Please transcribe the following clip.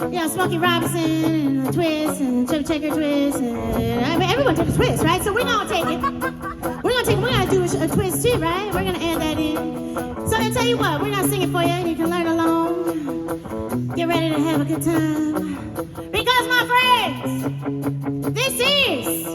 You know, Smokey Robinson and a twist and Chubby Checker twist. And, I mean, everyone took a twist, right? So we're gonna take it. We're gonna do a twist too, right? We're gonna add that in. So I'll tell you what, we're gonna sing it for you and you can learn along. Get ready to have a good time. Because my friends, this is